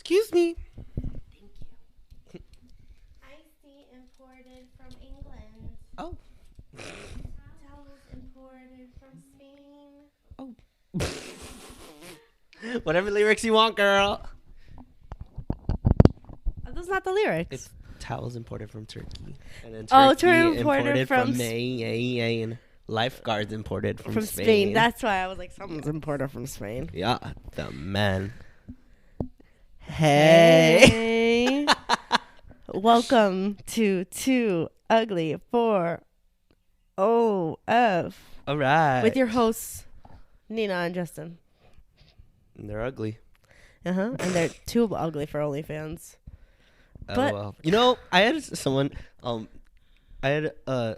Excuse me. Thank you. Iced tea imported from England. Oh. Towels imported from Spain. Oh. Whatever lyrics you want, girl. That's not the lyrics. It's towels imported from Turkey. And then Turkey imported from Maine. Lifeguards imported from Spain. That's why I was like, something's imported from Spain. Yeah, the man. Hey. Welcome to Too Ugly for OF. All right. With your hosts, Nina and Justin. And they're ugly. And they're too ugly for OnlyFans. But well. You know, I had someone, I had a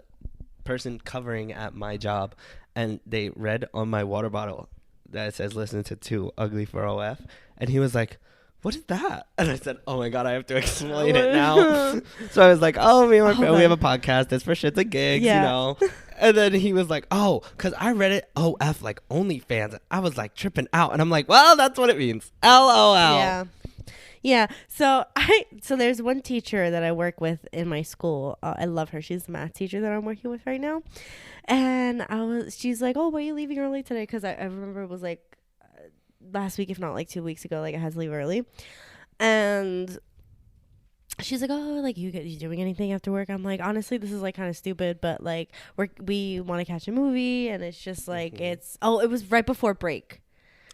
person covering at my job, and they read on my water bottle that says listen to Too Ugly for OF, and he was like, what is that? And I said, oh my god, I have to explain it now. So I was like, oh, me and my friend, we have a podcast, it's for shits and gigs, you know. And then he was like, oh, because I read it OF like OnlyFans. I was like tripping out, and I'm like, well, that's what it means. LOL. Yeah. So there's one teacher that I work with in my school. I love her. She's the math teacher that I'm working with right now. And she's like, oh, why are you leaving early today? Because I remember it was like last week, if not like 2 weeks ago, like I had to leave early. And she's like, oh, like you doing anything after work? I'm like, honestly, this is like kind of stupid, but like we want to catch a movie, and it's just like it was right before break.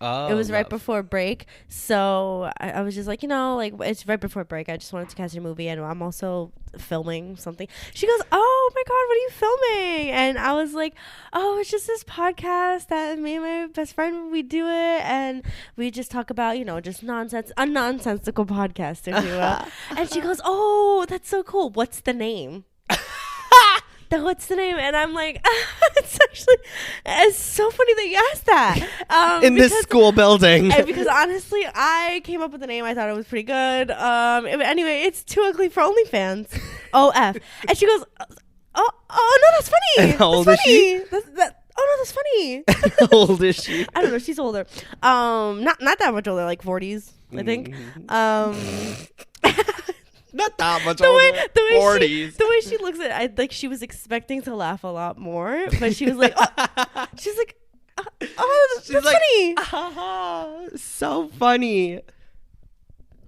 Oh, it was right before break, so I was just like, like it's right before break. I just wanted to catch a movie, and I'm also filming something. She goes, "Oh my god, what are you filming?" And I was like, "Oh, it's just this podcast that me and my best friend we do it, and we just talk about just nonsense, a nonsensical podcast, if you will." And she goes, "Oh, that's so cool. What's the name?" What's the name? And I'm like, it's so funny that you asked that. In this school building. Because honestly, I came up with the name. I thought it was pretty good. Anyway, it's Too Ugly for OnlyFans. OF. And she goes, oh no, that's funny. And how old is she? Oh no, that's funny. How old is she? I don't know. She's older. Not that much older, like 40s, I think. Not that much older. 40s. The way she looks at it, I like she was expecting to laugh a lot more, but she was like, she's like, that's funny. So funny.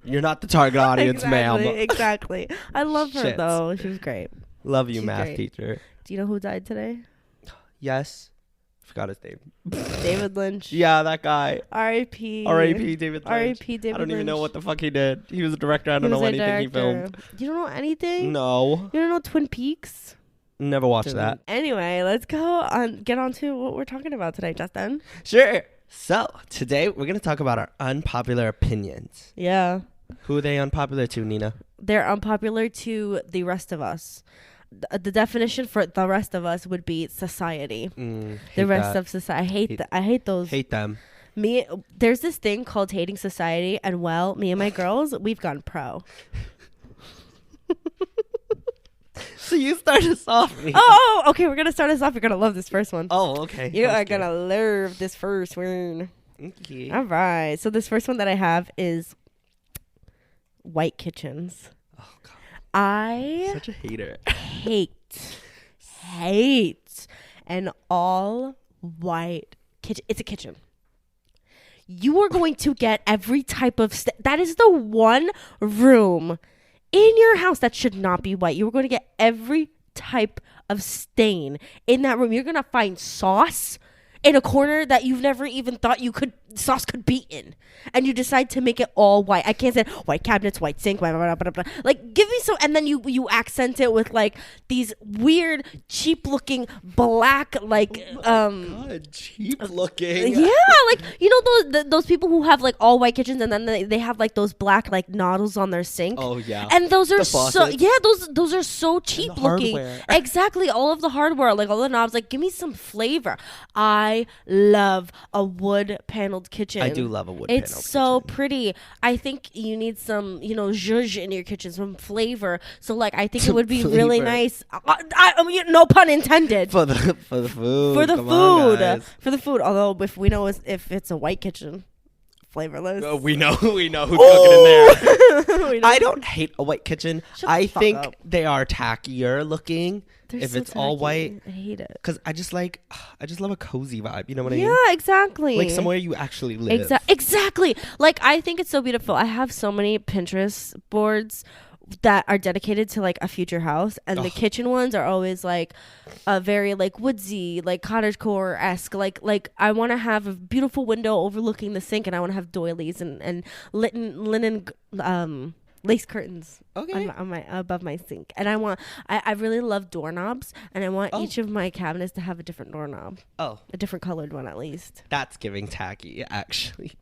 You're not the target audience, ma'am. Exactly. I love her though. She was great. Love you, She's math great. teacher. Do you know who died today? Yes. Forgot his name. David Lynch. Yeah, that guy. R.I.P. R.I.P. David Lynch. R.I.P. David Lynch. I don't even know what the fuck he did. He was a director. I don't know anything he filmed. You don't know anything? No. You don't know Twin Peaks? Never watched that. Anyway, let's get on to what we're talking about today, Justin. Sure. So, today we're going to talk about our unpopular opinions. Yeah. Who are they unpopular to, Nina? They're unpopular to the rest of us. The definition for the rest of us would be society. The rest of society. I hate those. Hate them. There's this thing called hating society, and me and my girls, we've gone pro. So you start us off. Oh, okay. We're gonna start us off. You're gonna love this first one. Oh, okay. You are gonna love this first one. Okay. All right. So this first one that I have is white kitchens. Oh God. I such a hater. hate an all white kitchen. It's a kitchen. You are going to get every type of that is the one room in your house that should not be white. You are going to get every type of stain in that room. You're going to find sauce in a corner that you've never even thought sauce could be in, and you decide to make it all white. I can't say white cabinets, white sink, blah, blah, blah, blah, blah. Like give me some, and then you accent it with like these weird cheap looking black God, cheap looking. Yeah, like those people who have like all white kitchens, and then they have like those black like nozzles on their sink. Oh yeah, and those are those are so cheap looking. Hardware. Exactly, all of the hardware, like all the knobs. Like give me some flavor. I love a wood paneled kitchen. I do love a wood paneled kitchen. It's so pretty. I think you need some, zhuzh in your kitchen, some flavor. So like, I think it would be really nice. I mean, no pun intended. For the food. For the Come food. on, For the food. Although if we know if it's a white kitchen. flavorless. Oh, we know who's cooking in there. We know. I don't hate a white kitchen. Shut the I fuck think up. they are tackier looking They're if so it's all tacky. white. I hate it. Because I just love a cozy vibe. You know what I mean? Yeah, exactly. Like somewhere you actually live. Exactly. Like, I think it's so beautiful. I have so many Pinterest boards that are dedicated to like a future house, and the kitchen ones are always like a very like woodsy, like cottagecore-esque. Like I want to have a beautiful window overlooking the sink, and I want to have doilies and linen lace curtains on my above my sink. And I really love doorknobs, and I want each of my cabinets to have a different doorknob. A different colored one at least. That's giving tacky, actually.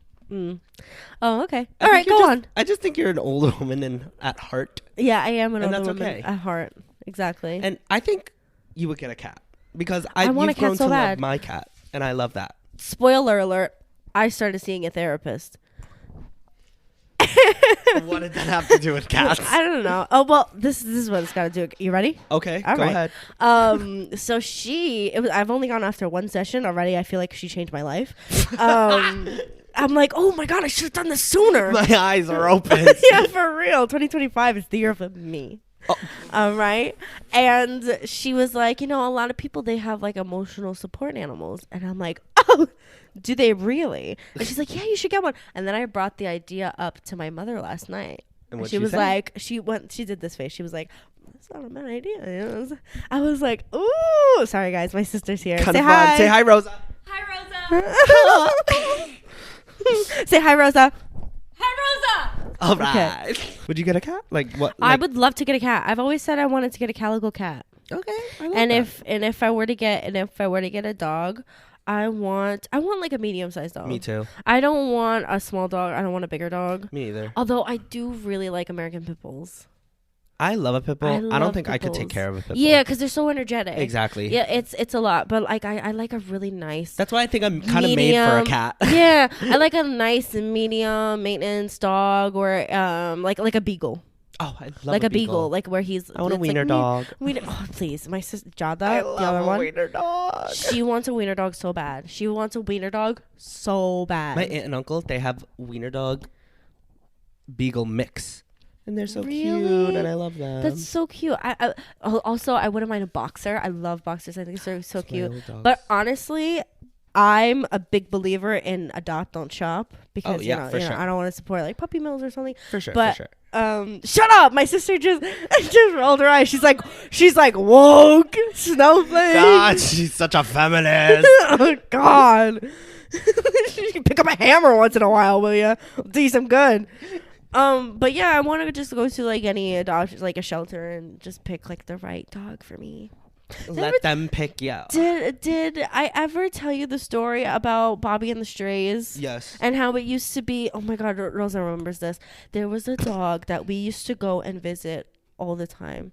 Oh, okay. All right, go on. I just think you're an older woman at heart. Yeah, I am an older that's woman okay. at heart. Exactly. And I think you would get a cat. Because I want a you've grown cat so to bad. love my cat. And I love that. Spoiler alert, I started seeing a therapist. What did that have to do with cats? I don't know. Oh, well, this is what it's got to do. You ready? Okay, All go right. ahead. So I've only gone after one session already. I feel like she changed my life. I'm like, oh my God, I should have done this sooner. My eyes are open. Yeah, for real. 2025 is the year of me. Right. And she was like, a lot of people, they have like emotional support animals. And I'm like, oh, do they really? And she's like, yeah, you should get one. And then I brought the idea up to my mother last night. And she was say? like, she did this face. She was like, that's not a bad idea. I was like, ooh, sorry guys, my sister's here. Kind Say of hi. fun. Say hi, Rosa. Hi, Rosa. Say hi, Rosa. Hi, Rosa. All right. Would you get a cat? Like what? I would love to get a cat. I've always said I wanted to get a calico cat. Okay. If I were to get a dog, I want like a medium-sized dog. Me too. I don't want a small dog. I don't want a bigger dog. Me either. Although I do really like American pit bulls. I love a pit bull. I love don't think I pit could take bulls. care of a pit bull. Yeah, because they're so energetic. Exactly. Yeah, it's a lot. But like I like a really nice. That's why I think I'm kind of made for a cat. Yeah, I like a nice medium maintenance dog, or like a beagle. Oh, I love Like a a beagle, like where he's. I want a it's wiener like, dog. Oh, please, my sister Jada, I the love other a one. wiener dog. She wants a wiener dog so bad. She wants a wiener dog so bad. My aunt and uncle, they have wiener dog beagle mix. And they're so cute, Really? and I love them. That's so cute. I also I wouldn't mind a boxer. I love boxers. I think they're so That's my cute. old dogs. But honestly, I'm a big believer in adopt, don't shop, because for sure. I don't want to support like puppy mills or something. For sure, But for sure. Shut up! My sister just rolled her eyes. She's like woke snowflake. God, she's such a feminist. Oh God! You can pick up a hammer once in a while, will you? Do you some good. But yeah, I want to just go to like any adoption, like a shelter, and just pick like the right dog for me. Let them pick you. Did I ever tell you the story about Bobby and the Strays? Yes. And how it used to be, oh my God, Rosa remembers this. There was a dog that we used to go and visit all the time.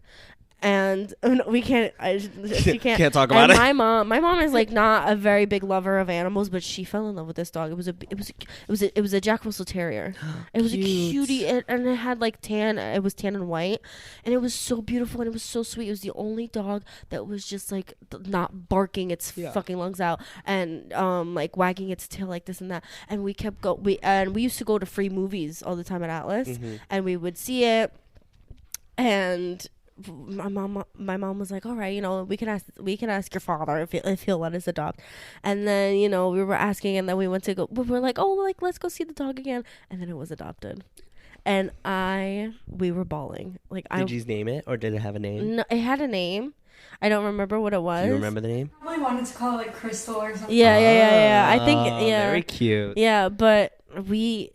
And we can't, she can't. Can't talk about and it. My mom is like not a very big lover of animals, but she fell in love with this dog. It was a Jack Russell Terrier. It was a cutie, and it had like tan. It was tan and white, and it was so beautiful and it was so sweet. It was the only dog that was just like not barking its fucking lungs out and like wagging its tail like this and that. And we used to go to free movies all the time at Atlas, and we would see it, and my mom was like, all right, we can ask your father if he'll let us adopt. And then we were asking, and then we went to go, we were like, oh, like let's go see the dog again. And then it was adopted, and we were bawling. Like, Did you name it, or did it have a name? No, it had a name. I don't remember what it was. Do you remember the name? I probably wanted to call it like Crystal or something. Yeah. I think Very cute. Yeah, but me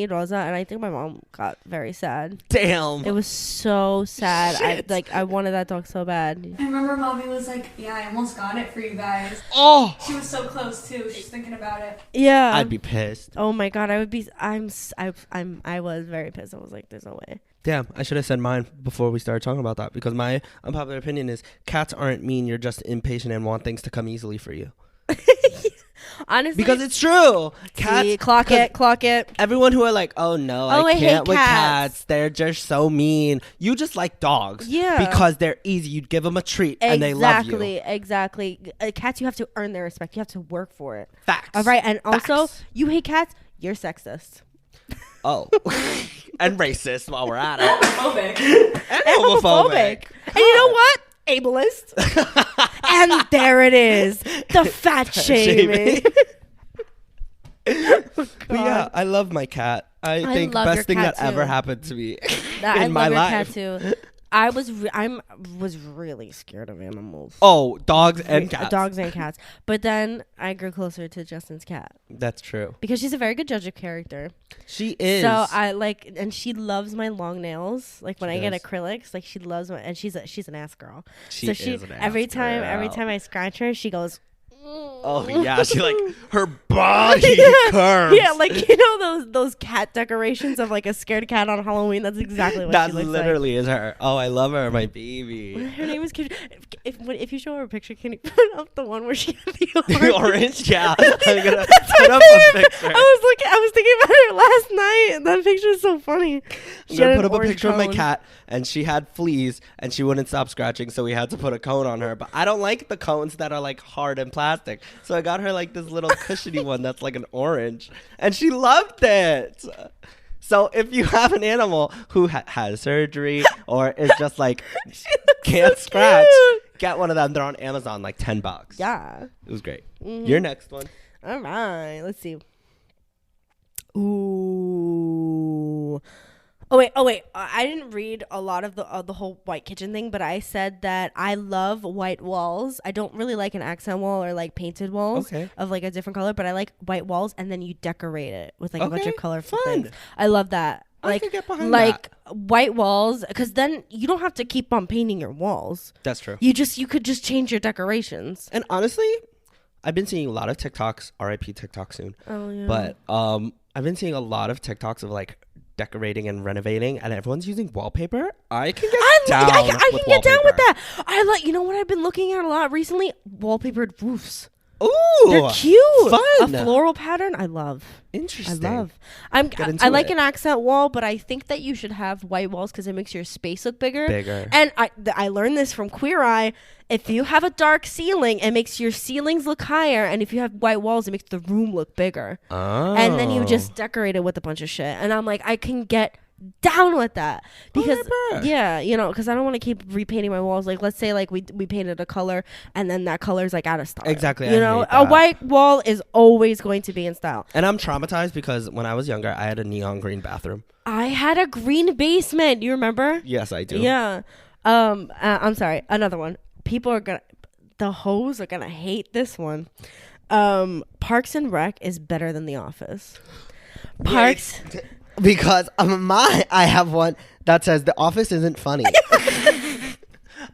and Rosa, and I think my mom got very sad. Damn. It was so sad. Shit. I wanted that dog so bad. I remember Mommy was like, yeah, I almost got it for you guys. Oh. She was so close too. She's thinking about it. Yeah. I'd be pissed. Oh my God, I would be. I was very pissed. I was like, there's no way. Damn, I should have said mine before we started talking about that, because my unpopular opinion is cats aren't mean. You're just impatient and want things to come easily for you. Honestly, Because it's true. Cats. see, clock it. Everyone who are like, oh no, Oh, I I hate can't with cats. cats. They're just so mean. You just like dogs. Yeah. Because they're easy. You'd give them a treat and they love you. Exactly. Cats, you have to earn their respect. You have to work for it. Facts. All right, and also, Facts. you hate cats. You're sexist. Oh, and racist while we're at it. Homophobic. And homophobic. And you know what? Ableist. And there it is. The fat shaming. But yeah, I love my cat. I think love your best thing cat that ever too. happened to me I in my love your life. cat too. I was really scared of animals. Oh, dogs and cats. Dogs and cats. But then I grew closer to Justin's cat That's true. because she's a very good judge of character. She is. So I like, and she loves my long nails. Like when She I get does. acrylics, like she loves my, and she's an ass girl. She So is an ass every time girl. I scratch her, she goes. Oh yeah, she like her body curves. Yeah, like you know those cat decorations of like a scared cat on Halloween. That's exactly what That she looks literally is her. Oh, I love her, my baby. like. Her name is Kid. If you show her a picture, can you put up the one where she had the orange? The orange, yeah. I'm gonna That's put my up a favorite. picture. I was thinking about her last night, and that picture is so funny. I'm She gonna had put an up a orange picture of my cone. cat, and she had fleas, and she wouldn't stop scratching, so we had to put a cone on her. But I don't like the cones that are like hard and plastic, so I got her like this little cushiony one that's like an orange, and she loved it. So if you have an animal who has surgery or is just like can't so scratch, cute. get one of them. They're on Amazon, like $10. Yeah. It was great. Mhm. Your next one. All right. Let's see. Ooh. Oh wait. I didn't read a lot of the whole white kitchen thing, but I said that I love white walls. I don't really like an accent wall or like painted walls Okay. of like a different color, but I like white walls, and then you decorate it with like a bunch Okay, of colorful fun. things. I love that. I Like can get behind like white walls, because then you don't have to keep on painting your walls. That's true. You could just change your decorations. And honestly, I've been seeing a lot of TikToks, RIP TikTok soon. Oh yeah. But I've been seeing a lot of TikToks of like decorating and renovating, and everyone's using wallpaper. I can get down. I can with get down with wallpaper. that. I like, you know what I've been looking at a lot recently? Wallpapered roofs. Ooh, They're cute. Fun. A floral pattern. I love. Interesting. I into like it. an accent wall, but I think that you should have white walls because it makes your space look bigger. Bigger. And I learned this from Queer Eye. If you have a dark ceiling, it makes your ceilings look higher, and if you have white walls, it makes the room look bigger. Oh. And then you just decorate it with a bunch of shit. And I'm like, I can get down with that because Whatever. yeah, you know, because I don't want to keep repainting my walls. Like, let's say like we painted a color and then that color is like out of style. Exactly, You I know, hate a that. white wall is always going to be in style. And I'm traumatized because when I was younger, I had a neon green bathroom. I had a green basement. You remember? Yes, I do. Yeah. I'm sorry. Another one. The hoes are gonna hate this one. Parks and Rec is better than The Office. Parks. Because I have one that says The Office isn't funny.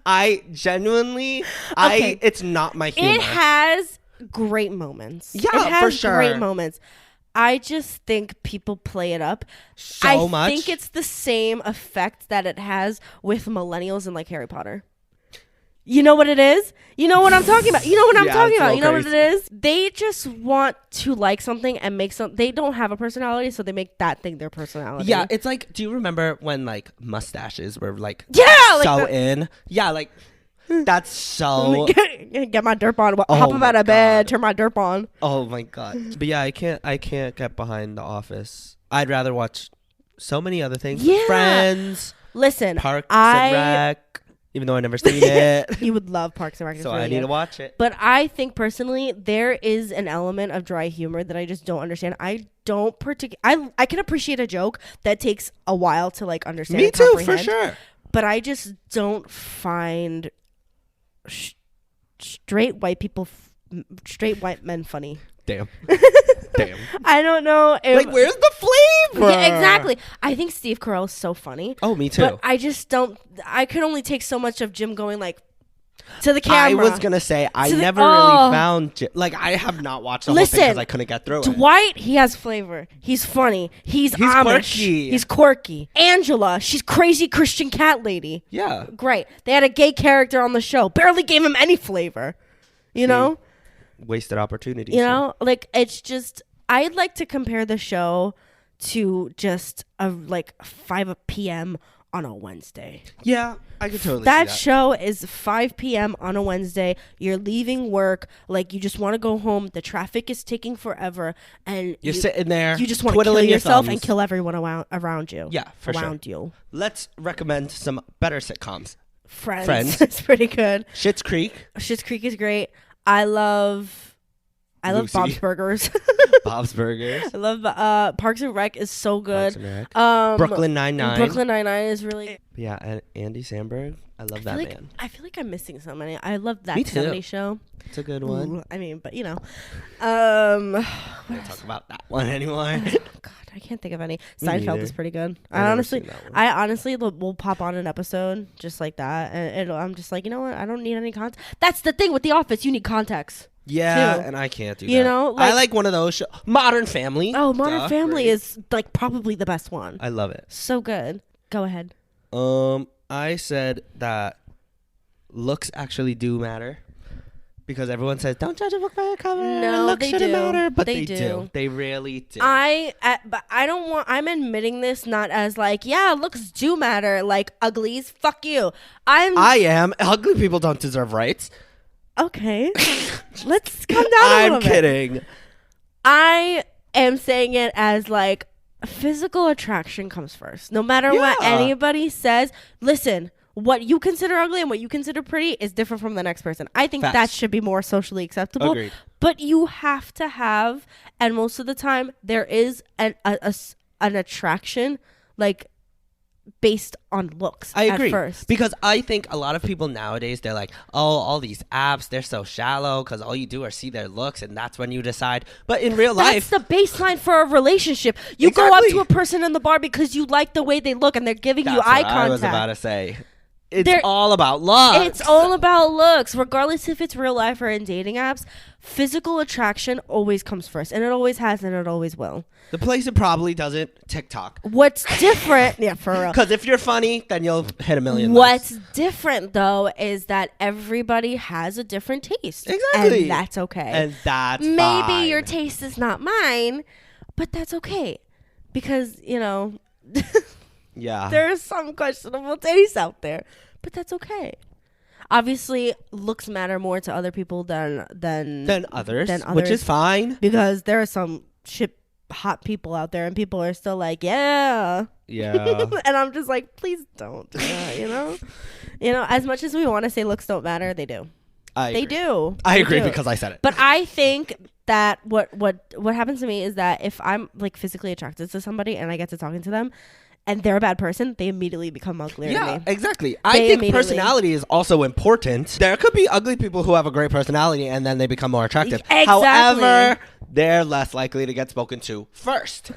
I genuinely, Okay. it's not my humor. It has great moments. Yeah, it has for sure. great moments. I just think people play it up So much. I think it's the same effect that it has with millennials and like Harry Potter. You know what it is? You know what I'm talking about? You know what I'm Yeah, talking it's a about? You know little what it is? They just want to like something and make some. They don't have a personality, so they make that thing their personality. Yeah, it's like, do you remember when like mustaches were like Yeah, like so the- in? Yeah, like that's so. Get my derp on. Oh Hop up my out of bed. God. Turn my derp on. Oh my god! But yeah, I can't get behind The Office. I'd rather watch so many other things. Yeah. Friends, Listen, Parks and Rec. Even though I never seen it, You would love Parks and Rec. It's so really I need good. to watch it. But I think personally, there is an element of dry humor that I just don't understand. I don't I can appreciate a joke that takes a while to like understand. Me and too, for comprehend, sure. But I just don't find straight white straight white men funny. Damn. Damn. I don't know. If, Like, where's the flavor? Yeah, exactly. I think Steve Carell is so funny. Oh, me too. But I just don't. I could only take so much of Jim going like to the camera. I was gonna say I To the- never oh. really found like I have not watched the whole thing because Listen, I couldn't get through it. Dwight, he has flavor. He's funny. He's Amish. quirky. He's quirky. Angela, she's crazy Christian cat lady. Yeah. Great. They had a gay character on the show. Barely gave him any flavor. You know? Wasted opportunities. You know? Like, it's just, I'd like to compare the show to just a like 5 p.m. on a Wednesday. Yeah, I could totally That see that. show is 5 p.m. on a Wednesday. You're leaving work. Like, you just want to go home. The traffic is taking forever. And You're sitting there. you just want to kill twiddling your yourself and thumbs. kill everyone around you. Yeah, for sure. around you. Let's recommend some better sitcoms. Friends. It's pretty good. Schitt's Creek. Schitt's Creek is great. I love Lucy. Bob's Burgers. Bob's Burgers. I love Parks and Rec is so good. Parks and Rec. Um, Brooklyn Nine-Nine. Brooklyn Nine-Nine is really. Yeah, and Andy Samberg. I love that man. I feel like I'm missing so many. I love that Me too. 70s show. It's a good one. Ooh, I mean, but you know, I don't talk about that one anymore. God, I can't think of any. Me Seinfeld neither. is pretty good. I've never seen that one. I honestly will pop on an episode just like that, and I'm just like, you know what? I don't need any context. That's the thing with The Office. You need context. Yeah, too. and I can't do that. You know, I like- like one of those Modern Family. Oh, Modern Duh, Family great. is like probably the best one. I love it. So good. Go ahead. I said that looks actually do matter. Because everyone says, don't judge a book by a cover. No, looks they shouldn't do. matter. But They they do. do. They really do. But I don't want. I'm admitting this not as like, yeah, looks do matter. Like uglies, fuck you. I am. Ugly people don't deserve rights. Okay. Let's come down a I'm little bit. kidding. I am saying it as like physical attraction comes first. No matter what Yeah. anybody says, listen, what you consider ugly and what you consider pretty is different from the next person. I think that Facts. should be more socially acceptable. Agreed. But you have to have, and most of the time there is an attraction like based on looks. I agree. At first. Because I think a lot of people nowadays, they're like, oh, all these apps, they're so shallow because all you do is see their looks and that's when you decide. But in real life, That's the baseline for a relationship. You go up Exactly. to a person in the bar because you like the way they look and they're giving you that's eye what contact. I was about to say. It's They're- all about looks. It's all about looks, regardless if it's real life or in dating apps. Physical attraction always comes first, and it always has, and it always will. The place it probably doesn't, TikTok. What's different, yeah, for real. Because if you're funny, then you'll hit a million What's likes. different though is that everybody has a different taste, Exactly. and that's okay. And that's Maybe fine. your taste is not mine, but that's okay, because you know Yeah. there is some questionable taste out there, but that's okay. Obviously, looks matter more to other people than others, than which others. is fine. Because there are some hot people out there, and people are still like, yeah. Yeah. And I'm just like, please don't do that, you know? As much as we want to say looks don't matter, they do. They do. I They agree do. because I said it. But I think that what happens to me is that if I'm like physically attracted to somebody and I get to talking to them and they're a bad person, they immediately become uglier to Yeah, me. exactly. They I think immediately- personality is also important. There could be ugly people who have a great personality and then they become more attractive. Exactly. However, they're less likely to get spoken to first.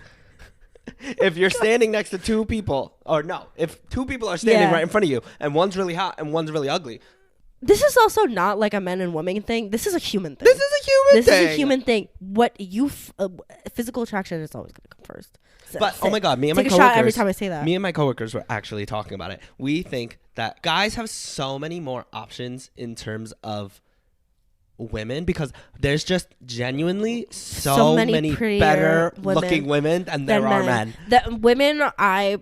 If you're standing next to two people, or no, if two people are standing Yeah. right in front of you and one's really hot and one's really ugly, This is also not like a men and women thing. This is a human thing. this is a human This thing. is a human thing. What you physical attraction is always going to come first. But oh my god, me and my take a coworkers. shot every time I say that. Me and my coworkers were actually talking about it. We think that guys have so many more options in terms of women because there's just genuinely so many prettier better women looking women than there are men. The women I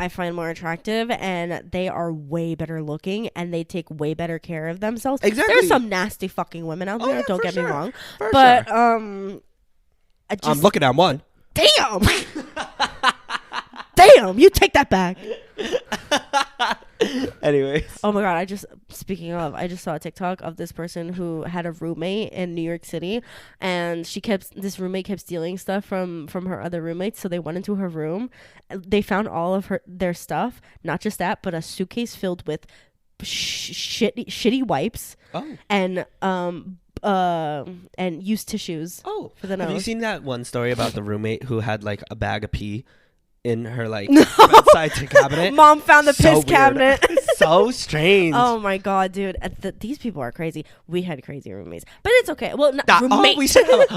find more attractive, and they are way better looking, and they take way better care of themselves. Exactly. There's some nasty fucking women out Oh, there. yeah, Don't for get me sure. wrong. For But sure. I just I'm looking at one. damn. Damn, you take that back. Anyways. Oh my god, I just saw a TikTok of this person who had a roommate in New York City, and this roommate kept stealing stuff from her other roommates, so they went into her room. They found all of their stuff, not just that, but a suitcase filled with shitty wipes Oh. and used tissues. Oh. For the Have you nose. seen that one story about the roommate who had like a bag of pee in her like bedside cabinet? Mom found the So piss weird. cabinet. So strange. Oh my god, dude! These people are crazy. We had crazy roommates, but it's okay. Well, not That, roommate. we should have,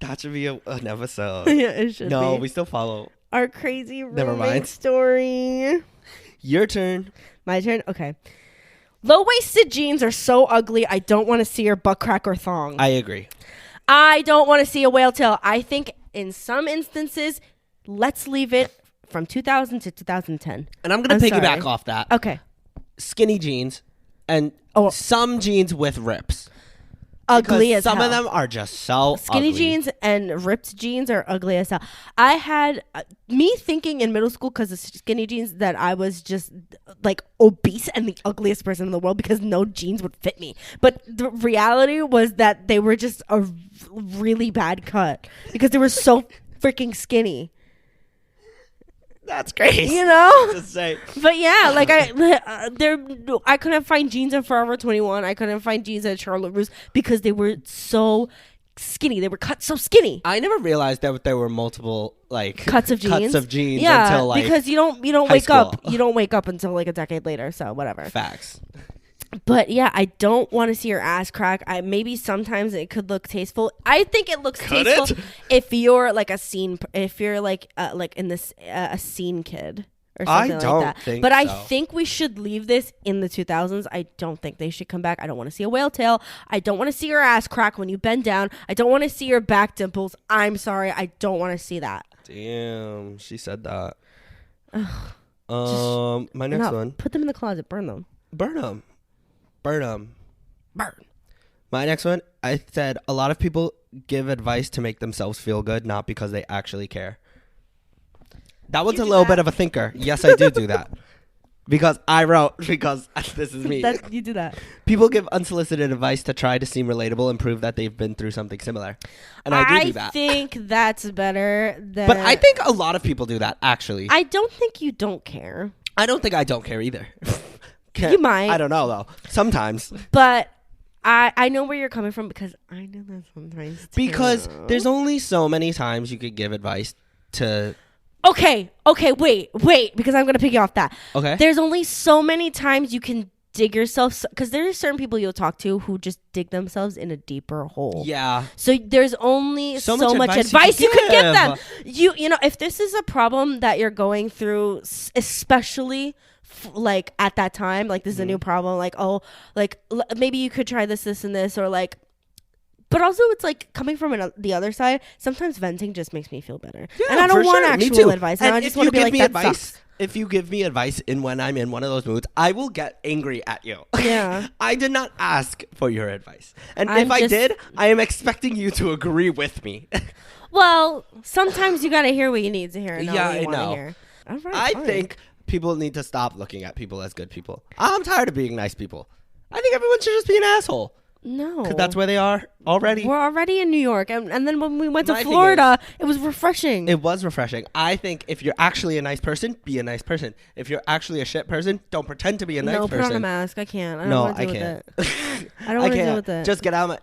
that should be an episode. Yeah, it should No, be. we still follow. Our crazy Never roommate mind. story. Your turn. My turn. Okay. Low-waisted jeans are so ugly. I don't want to see your butt crack or thong. I agree. I don't want to see a whale tail. I think in some instances, let's leave it from 2000 to 2010. And I'm going to piggyback off that. Okay. Skinny jeans and some jeans with rips. Ugly as some hell. of them are just so skinny ugly. jeans and ripped jeans are ugly as hell. I had me thinking in middle school because of skinny jeans that I was just like obese and the ugliest person in the world because no jeans would fit me. But the reality was that they were just a really bad cut because they were so freaking skinny. That's crazy. You know? To say. But yeah, like I couldn't find jeans at Forever 21. I couldn't find jeans at Charlotte Russe because they were so skinny. They were cut so skinny. I never realized that there were multiple like cuts of jeans. Yeah, until like because you don't wake school. up. You don't wake up until like a decade later. So whatever. Facts. But yeah, I don't want to see your ass crack. Maybe sometimes it could look tasteful. I think it looks tasteful if you're like a scene. If you're like in this a scene kid or something like that. But I think we should leave this in the 2000s. I don't think they should come back. I don't want to see a whale tail. I don't want to see your ass crack when you bend down. I don't want to see your back dimples. I'm sorry, I don't want to see that. Damn, she said that. My next one. Put them in the closet. Burn them. Burn them. Burn. My next one, I said a lot of people give advice to make themselves feel good, not because they actually care. That one's a little bit of a thinker. Yes, I do that. Because this is me. You do that. People give unsolicited advice to try to seem relatable and prove that they've been through something similar. And I do that. I think that's better than... But I think a lot of people do that, actually. I don't think you don't care. I don't think I don't care either. You might. I don't know, though. Sometimes. But I know where you're coming from because I know that sometimes too. Because there's only so many times you could give advice to... Okay, wait, because I'm going to pick you off that. Okay. There's only so many times you can dig yourself, because there's certain people you'll talk to who just dig themselves in a deeper hole. Yeah. So there's only so much advice you could give them. You know, if this is a problem that you're going through, especially... like at that time, like this is a new problem, like maybe you could try this and this, or like, but also it's like coming from the other side, sometimes venting just makes me feel better. Yeah, and I don't want actual advice. And I just want to be like, that sucks. If you give me advice when I'm in one of those moods, I will get angry at you. Yeah. I did not ask for your advice. And if I did, I am expecting you to agree with me. Well, sometimes you got to hear what you need to hear. Yeah, I know. Hear. All right, I think people need to stop looking at people as good people. I'm tired of being nice people. I think everyone should just be an asshole. No. Because that's where they are already. We're already in New York. And then when we went to Florida, it was refreshing. It was refreshing. I think if you're actually a nice person, be a nice person. If you're actually a shit person, don't pretend to be a nice person. No, put on a mask. I can't. I don't want to deal with it. I don't want to deal with it. Just get out.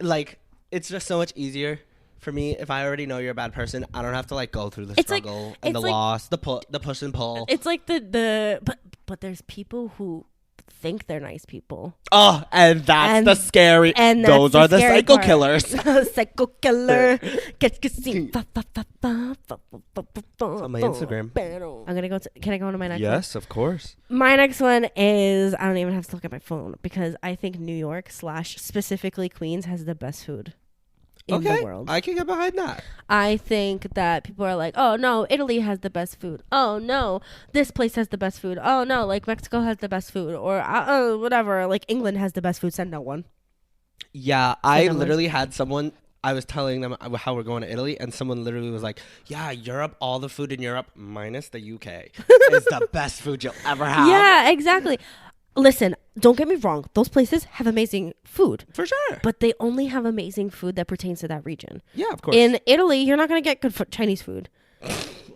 It's just so much easier for me, if I already know you're a bad person, I don't have to go through the struggle and the loss, the push and pull. It's like but there's people who think they're nice people. Oh, and that's the scary. And those are the psycho killers. Psycho killer. On my Instagram. I'm gonna go. Can I go on to my next one? Yes, of course. My next one is, I don't even have to look at my phone because I think New York / specifically Queens has the best food in the world. I can get behind that. I think that people are like, oh no, Italy has the best food. Oh no, this place has the best food. Oh no, like Mexico has the best food, or whatever. Like England has the best food. Send no one. Yeah, I literally had someone. I was telling them how we're going to Italy, and someone literally was like, "Yeah, Europe, all the food in Europe minus the UK is the best food you'll ever have." Yeah, exactly. Listen, don't get me wrong. Those places have amazing food. For sure. But they only have amazing food that pertains to that region. Yeah, of course. In Italy, you're not going to get good Chinese food.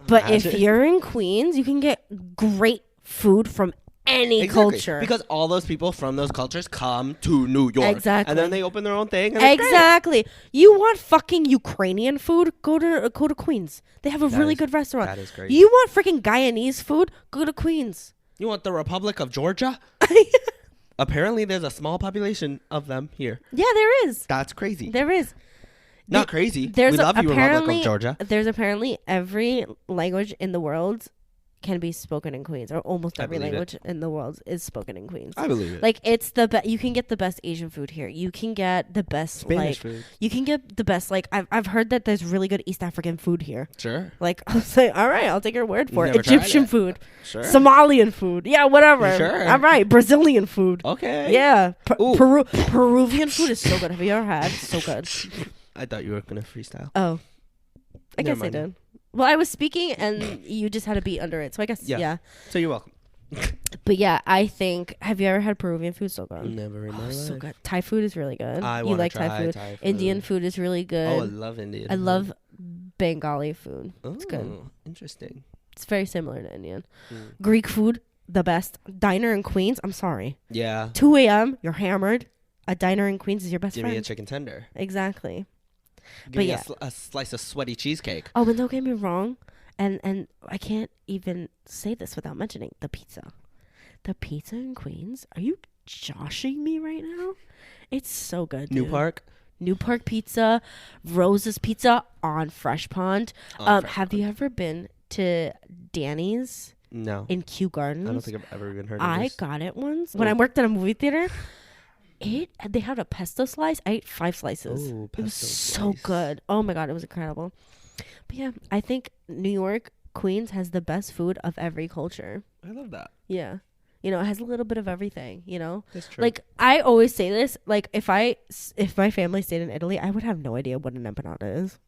But if you're in Queens, you can get great food from any culture. Because all those people from those cultures come to New York. Exactly. And then they open their own thing. And exactly. You want fucking Ukrainian food? Go to Queens. They have a really good restaurant. That is great. You want freaking Guyanese food? Go to Queens. You want the Republic of Georgia? Apparently, there's a small population of them here. Yeah, there is. That's crazy. There is. Not crazy. We love you, Republic of Georgia. There's apparently every language in the world can be spoken in Queens, or almost I every believe it. language in the world is spoken in Queens. I believe it. Like, it's the best. You can get the best Asian food here. You can get the best Spanish like food. you can get the best like I've heard that there's really good East African food here. Sure. Like, I'll say, all right, I'll take your word for it. Never tried Egyptian it. food, Sure. Somalian food, yeah, whatever. Sure. All right, Brazilian food. Okay. Yeah, Ooh. Peruvian food is so good. Have you ever had? So good. I thought you were gonna freestyle. Oh, I Never guess I mind. did. Well, I was speaking and you just had a beat under it, so I guess Yeah. yeah. So you're welcome. But yeah, I think. Have you ever had Peruvian food? So good. Never in my Oh, life. so good. Thai food is really good. I You want like to try Thai food? Thai food. Indian food is really good. Oh, I love Indian. I food. love Bengali food. It's good. Oh, interesting. It's very similar to Indian. Mm. Greek food, the best. Diner in Queens. I'm sorry. Yeah. 2 a.m. You're hammered. A diner in Queens is your best Give friend. me a chicken tender. Exactly. Give But me yeah. a slice of sweaty cheesecake. Oh, but don't get me wrong. And I can't even say this without mentioning the pizza. The pizza in Queens. Are you joshing me right now? It's so good. New dude. Park. New Park Pizza, Rose's Pizza on Fresh Pond. Fresh Have you ever been to Danny's No. in Kew Gardens? I don't think I've ever even heard of I this. got it once when Oh. I worked at a movie theater. They had a pesto slice. I ate 5 slices. Ooh, It was pesto so slice. good. Oh my god, it was incredible. But yeah, I think New York, Queens has the best food of every culture. I love that. Yeah. You know, it has a little bit of everything, you know? That's true. Like, I always say this, like, if my family stayed in Italy, I would have no idea what an empanada is.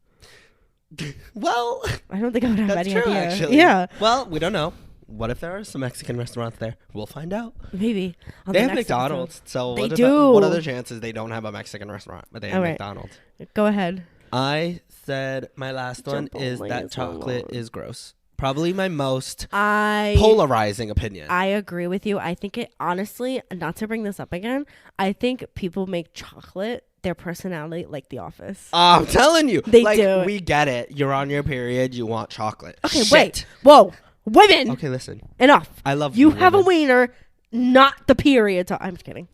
well, I don't think I would have that's any true, idea. actually. Yeah, Well, we don't know. What if there are some Mexican restaurants there? We'll find out. maybe. On They the have next McDonald's, so They what do. What other chances they don't have a Mexican restaurant, but they have All right. McDonald's? episode. Go ahead. I said my last one is Chipotle that is chocolate alone. is gross. Probably my most I polarizing opinion. agree with you. I think it, honestly, not to bring this up again, I think people make chocolate their personality like The Office. I'm telling you, They like, do. We get it. You're on your period. You want chocolate. Okay, Shit. wait. Whoa. Women. Okay, listen. Enough. I love You have a women. wiener, not the period. I'm just kidding.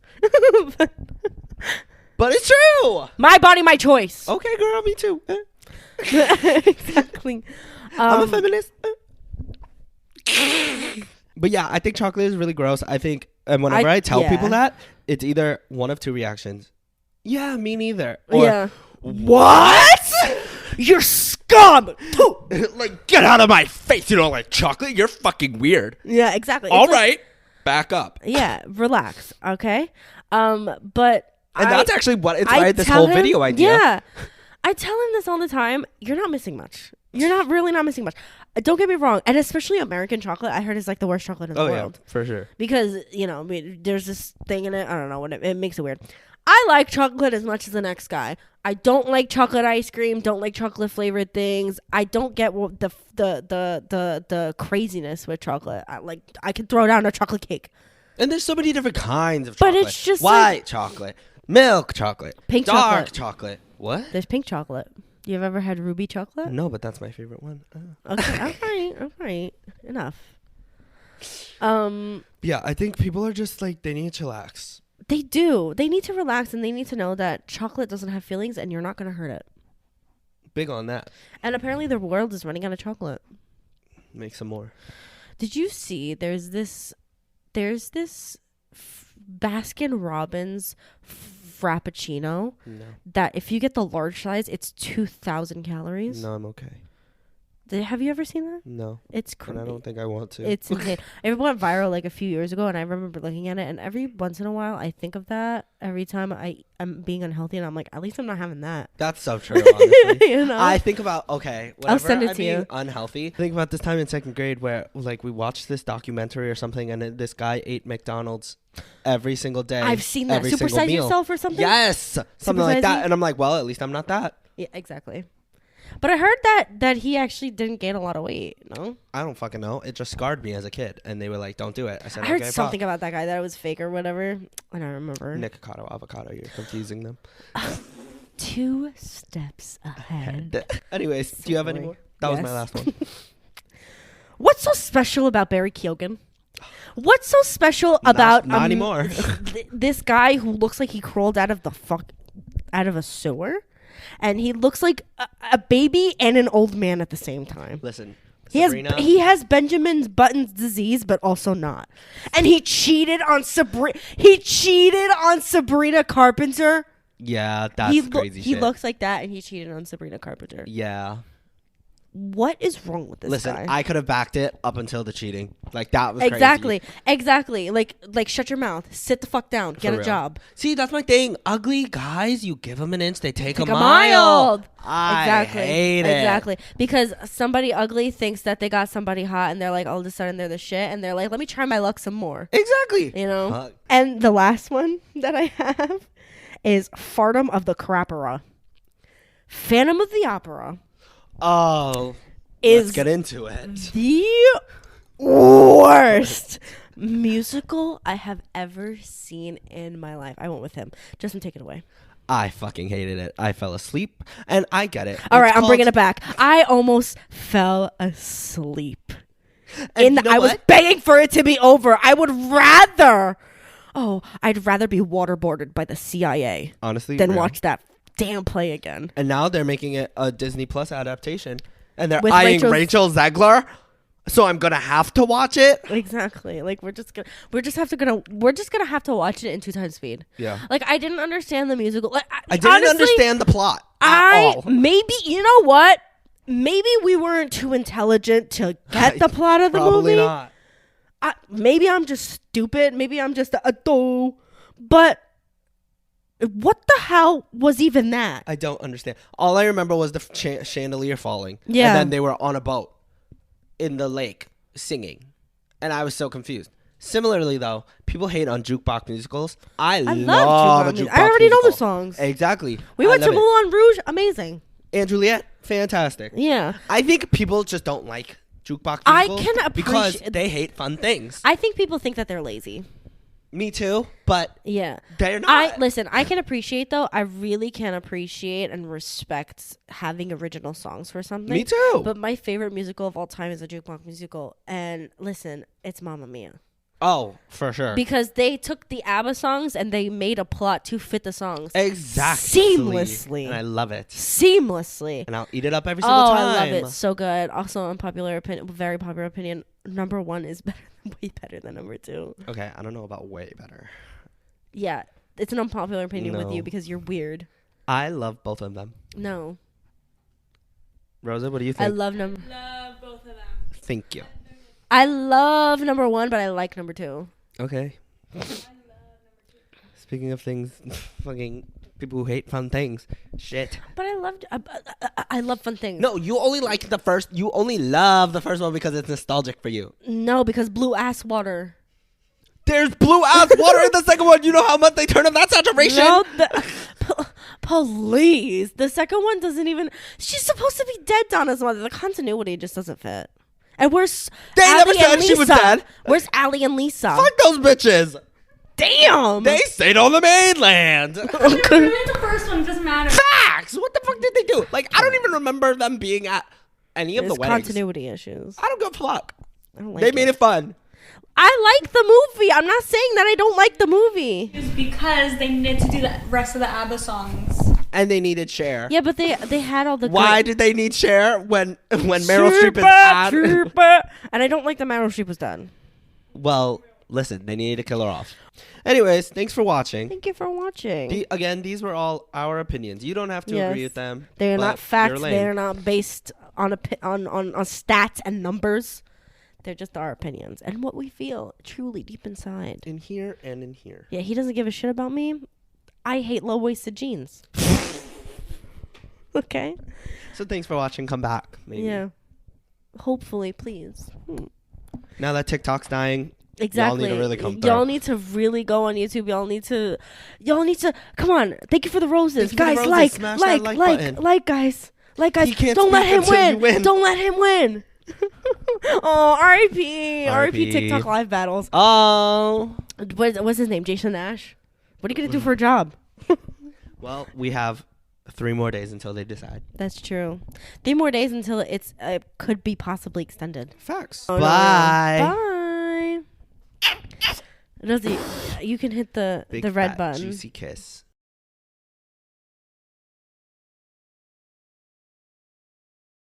But it's true. My body, my choice. Okay, girl, me too. Exactly. I'm a feminist. But yeah, I think chocolate is really gross. I think, and whenever I tell yeah. people that, it's either one of two reactions. Yeah, me neither. Or, Yeah. what? You're scum. Like, get out of my face. You don't like chocolate? You're fucking weird. Yeah, exactly. All It's like- right. Back up. yeah, relax. Okay. But And that's actually what inspired this tell whole him- video idea. Yeah. I tell him this all the time. You're not missing much. You're not really not missing much. Don't get me wrong. And especially American chocolate, I heard is like the worst chocolate in the Oh, yeah, world. for sure. Because, you know, I mean, there's this thing in it. I don't know what it makes it weird. I like chocolate as much as the next guy. I don't like chocolate ice cream. Don't like chocolate flavored things. I don't get what the craziness with chocolate. I could throw down a chocolate cake. And there's so many different kinds of But chocolate. it's just white like- chocolate, milk chocolate, Pink dark chocolate. chocolate. What? There's pink chocolate. You have ever had ruby chocolate? No, but that's my favorite one. Okay, all right. Enough. Yeah, I think people are just like, they need to chillax. They do. They need to relax and they need to know that chocolate doesn't have feelings and you're not going to hurt it. Big on that. And apparently the world is running out of chocolate. Make some more. Did you see there's this Baskin Robbins Frappuccino No. that if you get the large size, it's 2,000 calories. No, I'm okay. Have you ever seen that? No. It's And I crazy. don't think I want to. It's insane. It went viral like a few years ago, and I remember looking at it. And every once in a while, I think of that. Every time I'm being unhealthy, and I'm like, at least I'm not having that. That's so true, honestly. You know? I think about, okay, whenever send it I'm to you. being unhealthy, I think about this time in second grade where, like, we watched this documentary or something, and this guy ate McDonald's every single day. I've seen that. every single Supersize meal. yourself or something. Yes, something like Supersize that. me? And I'm like, well, at least I'm not that. Yeah, exactly. But I heard that he actually didn't gain a lot of weight. No, I don't fucking know. It just scarred me as a kid, and they were like, "Don't do it." I said, I heard okay, something about that guy that it was fake or whatever. I don't remember. Nikocado, avocado. You're confusing them. 2 steps ahead. Anyways, do you have any Silly. more? That was my Yes. last one. What's so special about Barry Keoghan? What's so special about not anymore. This guy who looks like he crawled out of a sewer, and he looks like a baby and an old man at the same time. Listen, Sabrina. He has Benjamin Button's disease, but also not. And he cheated on Sabrina. He cheated on Sabrina Carpenter. Yeah, that's crazy shit. He looks like that, and he cheated on Sabrina Carpenter. Yeah. What is wrong with this guy? Listen, I could have backed it up until the cheating. Like, that was exactly. crazy. Exactly. Like, shut your mouth. Sit the fuck down. Get a job. See, that's my thing. Ugly guys, you give them an inch, they take a Mile. mile. Exactly. I hate it. Exactly. Because somebody ugly thinks that they got somebody hot, and they're like, all of a sudden they're the shit, and they're like, let me try my luck some more. Exactly. You know? And the last one that I have is Fardom of the Crapera. Phantom of the Opera. Oh. Let's get into it. The worst musical I have ever seen in my life. I went with him. Justin, take it away. I fucking hated it. I fell asleep, and I get it. All right, I'm bringing it back. I almost fell asleep. And I was begging for it to be over. I'd rather be waterboarded by the CIA. Honestly, than watch that damn play again. And now they're making it a Disney Plus adaptation. And they're With eyeing Rachel Zegler, so I'm gonna have to watch it. Exactly. Like we're just gonna have to watch it in 2 times speed. Yeah. Like I didn't understand the musical. Like I didn't understand the plot at all. Maybe you know what? Maybe we weren't too intelligent to get the plot of the Probably movie. Not. Maybe I'm just stupid. Maybe I'm just a doe. But what the hell was even that? I don't understand. All I remember was the chandelier falling. Yeah. And then they were on a boat in the lake singing. And I was so confused. Similarly, though, people hate on jukebox musicals. I love a jukebox musical. I already know the songs. Exactly. We went to Moulin Rouge. Amazing. And Juliet. Fantastic. Yeah. I think people just don't like jukebox musicals. I can appreciate because they hate fun things. I think people think that they're lazy. Me too, but yeah, they're not. I can appreciate though. I really can appreciate and respect having original songs for something. Me too. But my favorite musical of all time is a jukebox musical, and listen, it's Mamma Mia. Oh, for sure. Because they took the ABBA songs and they made a plot to fit the songs exactly seamlessly, and I love it seamlessly. And I'll eat it up every single time. I love it. So good. Also, unpopular opinion, very popular opinion. Number 1 is way better than number 2. Okay, I don't know about way better. Yeah, it's an unpopular opinion with you because you're weird. I love both of them. No. Rosa, what do you think? I love both of them. Thank you. I love number 1, but I like number 2. Okay. Speaking of things, fucking people who hate fun things. Shit. But I love fun things. No, you only like the first. You only love the first one because it's nostalgic for you. No, because blue ass water. There's blue ass water in the second one. You know how much they turn up that saturation? No, please. The second one doesn't even. She's supposed to be dead, Donna's mother. The continuity just doesn't fit. And where's They Allie never said she was dead. Where's Allie and Lisa? Fuck those bitches. Damn. They stayed on the mainland. Really, the first one doesn't matter. Facts. What the fuck did they do? Like, I don't even remember them being at any of the weddings. Continuity issues. I don't give a fuck. I don't like They made it fun. I like the movie. I'm not saying that I don't like the movie. It's because they needed to do the rest of the ABBA songs. And they needed Cher. Yeah, but they had all the. Why did they need Cher when Meryl Streep is at? And I don't like that Meryl Streep was done. Well, listen, they needed to kill her off. Anyways, thanks for watching. Thank you for watching. Again, these were all our opinions. You don't have to agree with them. They're but not facts. lame. They're not based on stats and numbers. They're just our opinions and what we feel truly deep inside. In here and in here. Yeah, he doesn't give a shit about me. I hate low-waisted jeans. Okay? So thanks for watching. Come back. Maybe. Yeah. Hopefully, please. Now that TikTok's dying, exactly. y'all need to really come through. Y'all need to really go on YouTube. Y'all need to come on. Thank you for the roses. Guys, like, guys. Like, guys. Don't let him win. Don't let him win. Oh, R.I.P. TikTok live battles. Oh. What's his name? Jason Nash? What are you going to do for a job? Well, we have 3 more days until they decide. That's true. 3 more days until it's could be possibly extended. Facts. Oh, Bye. No. Bye. Rosie, you can hit the Big red fat button. Juicy kiss.